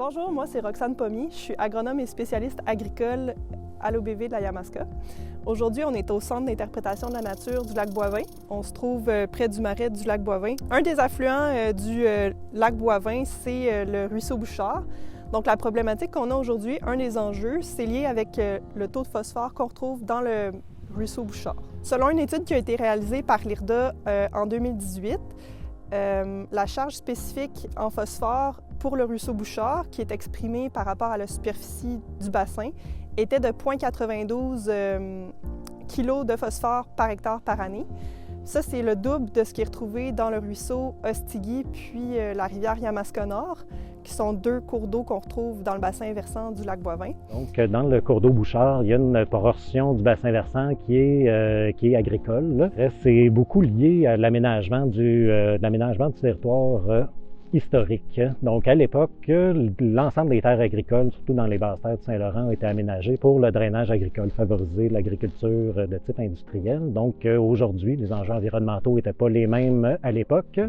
Bonjour, moi c'est Roxane Pommier, je suis agronome et spécialiste agricole à l'OBV de la Yamaska. Aujourd'hui, on est au Centre d'interprétation de la nature du lac Boivin. On se trouve près du marais du lac Boivin. Un des affluents du lac Boivin, c'est le ruisseau Bouchard. Donc la problématique qu'on a aujourd'hui, un des enjeux, c'est lié avec le taux de phosphore qu'on retrouve dans le ruisseau Bouchard. Selon une étude qui a été réalisée par l'IRDA en 2018, la charge spécifique en phosphore pour le ruisseau Bouchard, qui est exprimée par rapport à la superficie du bassin, était de 0,92 kg de phosphore par hectare par année. Ça, c'est le double de ce qui est retrouvé dans le ruisseau Ostigui puis la rivière Yamaska Nord, qui sont deux cours d'eau qu'on retrouve dans le bassin versant du lac Boivin. Donc, dans le cours d'eau Bouchard, il y a une portion du bassin versant qui est agricole. C'est beaucoup lié à l'aménagement du territoire historique. Donc, à l'époque, l'ensemble des terres agricoles, surtout dans les basses terres du Saint-Laurent, ont été aménagées pour le drainage agricole, favoriser l'agriculture de type industriel. Donc, aujourd'hui, les enjeux environnementaux n'étaient pas les mêmes à l'époque.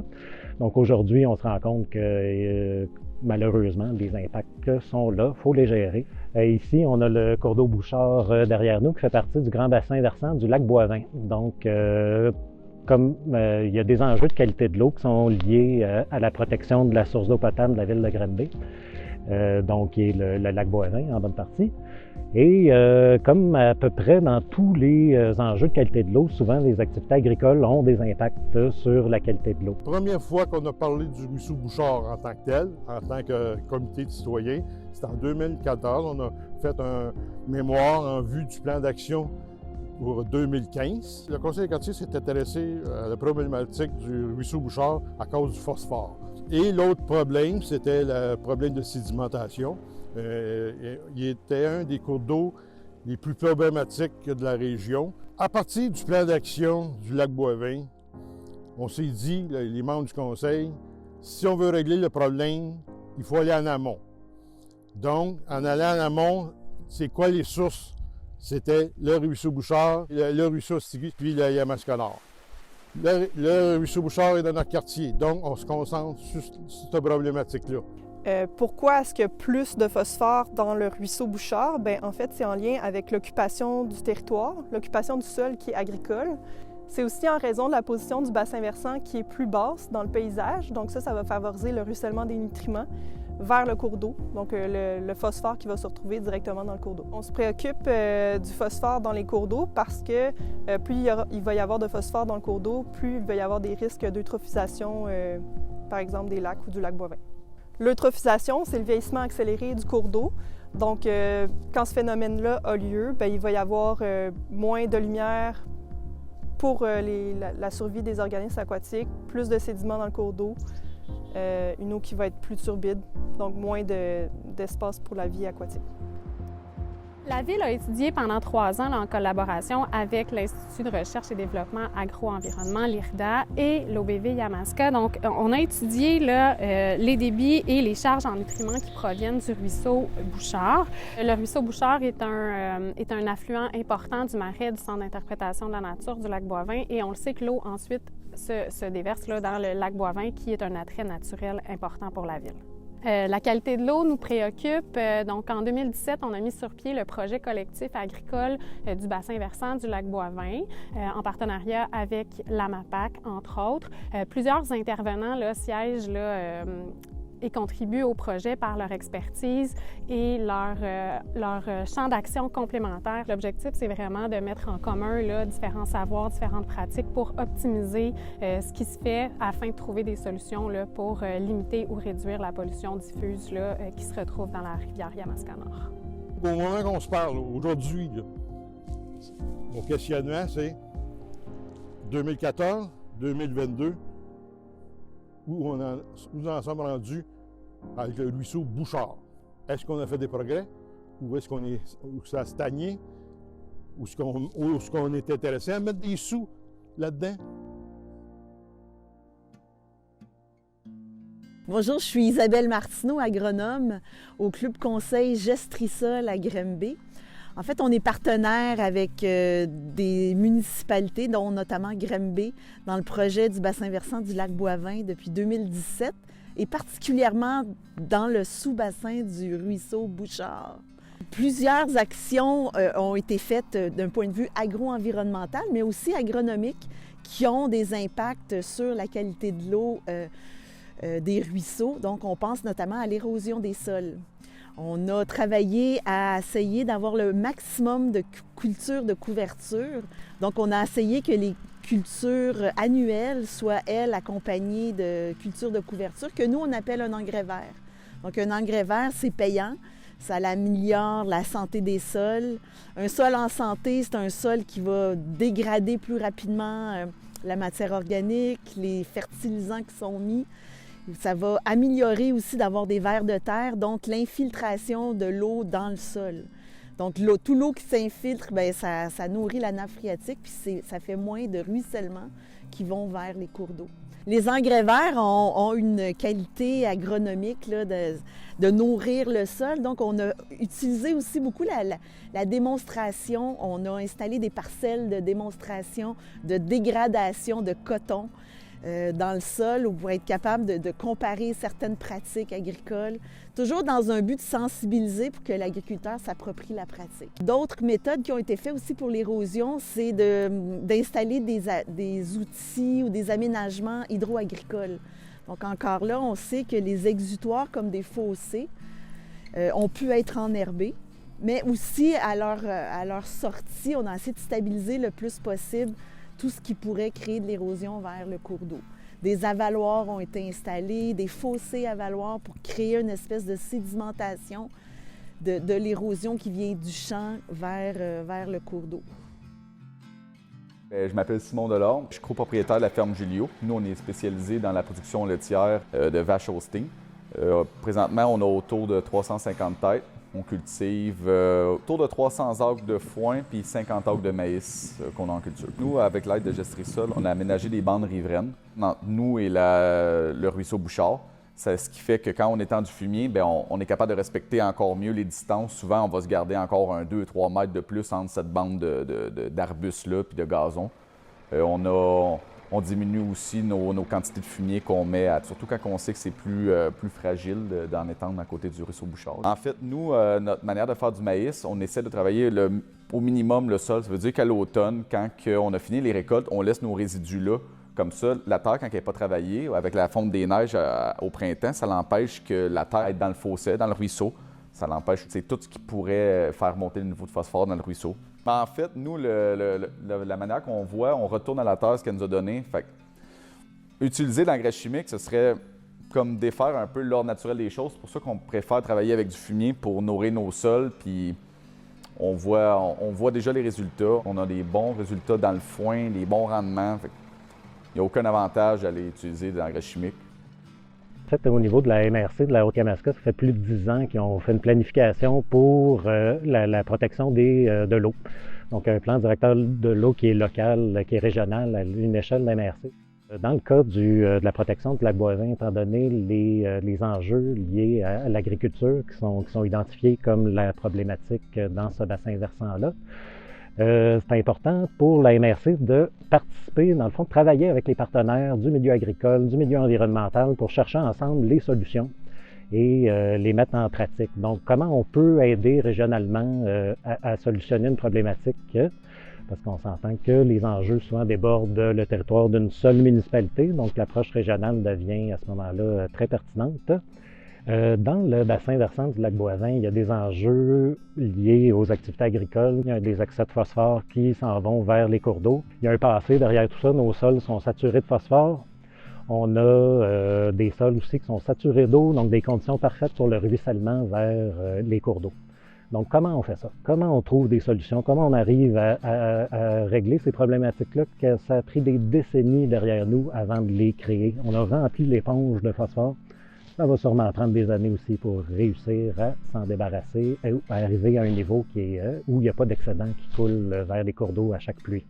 Donc, aujourd'hui, on se rend compte que malheureusement, les impacts sont là, il faut les gérer. Ici, on a le cours d'eau Bouchard derrière nous qui fait partie du grand bassin versant du lac Boivin. Donc, comme il y a des enjeux de qualité de l'eau qui sont liés à la protection de la source d'eau potable de la ville de Granby, donc qui est le lac Boivin en bonne partie. Et comme à peu près dans tous les enjeux de qualité de l'eau, souvent les activités agricoles ont des impacts sur la qualité de l'eau. Première fois qu'on a parlé du ruisseau Bouchard en tant que tel, en tant que comité de citoyens, c'était en 2014. On a fait un mémoire en vue du plan d'action pour 2015. Le conseil de quartier s'est intéressé à la problématique du ruisseau Bouchard à cause du phosphore. Et l'autre problème, c'était le problème de sédimentation. Il était un des cours d'eau les plus problématiques de la région. À partir du plan d'action du lac Boivin, on s'est dit, les membres du conseil, si on veut régler le problème, il faut aller en amont. Donc, en allant en amont, c'est quoi les sources? C'était le ruisseau Bouchard, le ruisseau Ostigui, puis le Yamaska Nord. Le ruisseau Bouchard est dans notre quartier, donc on se concentre sur cette problématique-là. Pourquoi est-ce qu'il y a plus de phosphore dans le ruisseau Bouchard? Bien, en fait, c'est en lien avec l'occupation du territoire, l'occupation du sol qui est agricole. C'est aussi en raison de la position du bassin versant qui est plus basse dans le paysage. Donc ça va favoriser le ruissellement des nutriments vers le cours d'eau, donc le phosphore qui va se retrouver directement dans le cours d'eau. On se préoccupe du phosphore dans les cours d'eau parce que plus il va y avoir de phosphore dans le cours d'eau, plus il va y avoir des risques d'eutrophisation, par exemple des lacs ou du lac Boivin. L'eutrophisation, c'est le vieillissement accéléré du cours d'eau. Donc, quand ce phénomène-là a lieu, bien, il va y avoir moins de lumière pour la survie des organismes aquatiques, plus de sédiments dans le cours d'eau, une eau qui va être plus turbide, donc moins d'espace pour la vie aquatique. La Ville a étudié pendant 3 ans en collaboration avec l'Institut de recherche et développement agro-environnement, l'IRDA, et l'OBV Yamaska. Donc, on a étudié les débits et les charges en nutriments qui proviennent du ruisseau Bouchard. Le ruisseau Bouchard est un affluent important du marais du Centre d'interprétation de la nature du lac Boivin, et on le sait que l'eau ensuite se déverse dans le lac Boivin, qui est un attrait naturel important pour la Ville. La qualité de l'eau nous préoccupe. Donc, en 2017, on a mis sur pied le projet collectif agricole du bassin versant du lac Boivin, en partenariat avec l'AMAPAC, entre autres. Plusieurs intervenants siègent et contribuent au projet par leur expertise et leur champ d'action complémentaire. L'objectif, c'est vraiment de mettre en commun différents savoirs, différentes pratiques pour optimiser ce qui se fait afin de trouver des solutions pour limiter ou réduire la pollution diffuse qui se retrouve dans la rivière Yamaska Nord. Au moment qu'on se parle, aujourd'hui, mon questionnement, c'est 2014, 2022, où nous en sommes rendus avec le ruisseau Bouchard. Est-ce qu'on a fait des progrès ou est-ce où ça a stagné ou est-ce qu'on est intéressé à mettre des sous là-dedans? Bonjour, je suis Isabelle Martineau, agronome au Club Conseil Gestrisol à Granby. En fait, on est partenaire avec des municipalités, dont notamment Granby, dans le projet du bassin versant du lac Boivin depuis 2017. et particulièrement dans le sous-bassin du ruisseau Bouchard. Plusieurs actions ont été faites d'un point de vue agro-environnemental, mais aussi agronomique, qui ont des impacts sur la qualité de l'eau des ruisseaux. Donc, on pense notamment à l'érosion des sols. On a travaillé à essayer d'avoir le maximum de cultures de couverture. Donc, on a essayé que les cultures annuelles soient, elles, accompagnées de cultures de couverture que nous, on appelle un engrais vert. Donc, un engrais vert, c'est payant. Ça améliore la santé des sols. Un sol en santé, c'est un sol qui va dégrader plus rapidement la matière organique, les fertilisants qui sont mis. Ça va améliorer aussi d'avoir des vers de terre, donc l'infiltration de l'eau dans le sol. Donc, tout l'eau qui s'infiltre, bien, ça nourrit la nappe phréatique, puis ça fait moins de ruissellement qui vont vers les cours d'eau. Les engrais verts ont une qualité agronomique là, de nourrir le sol. Donc, on a utilisé aussi beaucoup la démonstration. On a installé des parcelles de démonstration de dégradation de coton dans le sol pour être capable de comparer certaines pratiques agricoles, toujours dans un but de sensibiliser pour que l'agriculteur s'approprie la pratique. D'autres méthodes qui ont été faites aussi pour l'érosion, c'est d'installer des outils ou des aménagements hydro-agricoles. Donc encore là, on sait que les exutoires comme des fossés ont pu être enherbés, mais aussi à leur sortie, on a essayé de stabiliser le plus possible tout ce qui pourrait créer de l'érosion vers le cours d'eau. Des avaloirs ont été installés, des fossés avaloirs pour créer une espèce de sédimentation de l'érosion qui vient du champ vers le cours d'eau. Je m'appelle Simon Delorme, je suis copropriétaire de la ferme Julio. Nous, on est spécialisé dans la production laitière de vaches Holstein. Présentement, on a autour de 350 têtes. On cultive autour de 300 acres de foin puis 50 acres de maïs qu'on a en culture. Nous, avec l'aide de Gestrisol, on a aménagé des bandes riveraines entre nous et le ruisseau Bouchard. C'est ce qui fait que quand on étend du fumier, bien, on est capable de respecter encore mieux les distances. Souvent, on va se garder encore 2-3 mètres de plus entre cette bande d'arbustes-là puis de gazon. On diminue aussi nos quantités de fumier qu'on met, surtout quand on sait que c'est plus fragile d'en étendre à côté du ruisseau Bouchard. En fait, nous, notre manière de faire du maïs, on essaie de travailler au minimum le sol. Ça veut dire qu'à l'automne, quand on a fini les récoltes, on laisse nos résidus là. Comme ça, la terre, quand elle n'est pas travaillée, avec la fonte des neiges au printemps, ça l'empêche que la terre aille dans le fossé, dans le ruisseau. Ça l'empêche, c'est tout ce qui pourrait faire monter le niveau de phosphore dans le ruisseau. En fait, nous, la manière qu'on voit, on retourne à la terre ce qu'elle nous a donné. Fait utiliser l'engrais chimique, ce serait comme défaire un peu l'ordre naturel des choses. C'est pour ça qu'on préfère travailler avec du fumier pour nourrir nos sols. Puis on voit déjà les résultats. On a des bons résultats dans le foin, des bons rendements. Il n'y a aucun avantage d'aller utiliser de l'engrais chimique. En fait, au niveau de la MRC de la Haute-Yamaska, ça fait plus de 10 ans qu'ils ont fait une planification pour la protection de l'eau. Donc, un plan directeur de l'eau qui est local, qui est régional à une échelle de la MRC. Dans le cas de la protection du lac Boivin, étant donné les enjeux liés à l'agriculture qui sont identifiés comme la problématique dans ce bassin versant-là, c'est important pour la MRC de participer, dans le fond, de travailler avec les partenaires du milieu agricole, du milieu environnemental pour chercher ensemble les solutions et les mettre en pratique. Donc, comment on peut aider régionalement à solutionner une problématique, parce qu'on s'entend que les enjeux souvent débordent le territoire d'une seule municipalité, donc l'approche régionale devient à ce moment-là très pertinente. Dans le bassin versant du lac Boivin, il y a des enjeux liés aux activités agricoles. Il y a des excès de phosphore qui s'en vont vers les cours d'eau. Il y a un passé derrière tout ça. Nos sols sont saturés de phosphore. On a des sols aussi qui sont saturés d'eau, donc des conditions parfaites pour le ruissellement vers les cours d'eau. Donc, comment on fait ça? Comment on trouve des solutions? Comment on arrive à régler ces problématiques-là? Que ça a pris des décennies derrière nous avant de les créer. On a rempli l'éponge de phosphore. Ça va sûrement prendre des années aussi pour réussir à s'en débarrasser et à arriver à un niveau où il n'y a pas d'excédent qui coule vers les cours d'eau à chaque pluie.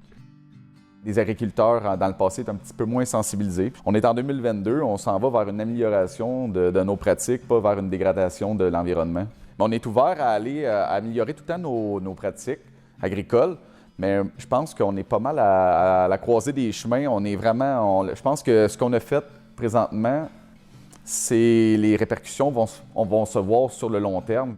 Les agriculteurs, dans le passé, étaient un petit peu moins sensibilisés. On est en 2022, on s'en va vers une amélioration de nos pratiques, pas vers une dégradation de l'environnement. Mais on est ouvert à aller améliorer tout le temps nos pratiques agricoles, mais je pense qu'on est pas mal à la croisée des chemins. Je pense que ce qu'on a fait présentement les répercussions vont se voir sur le long terme.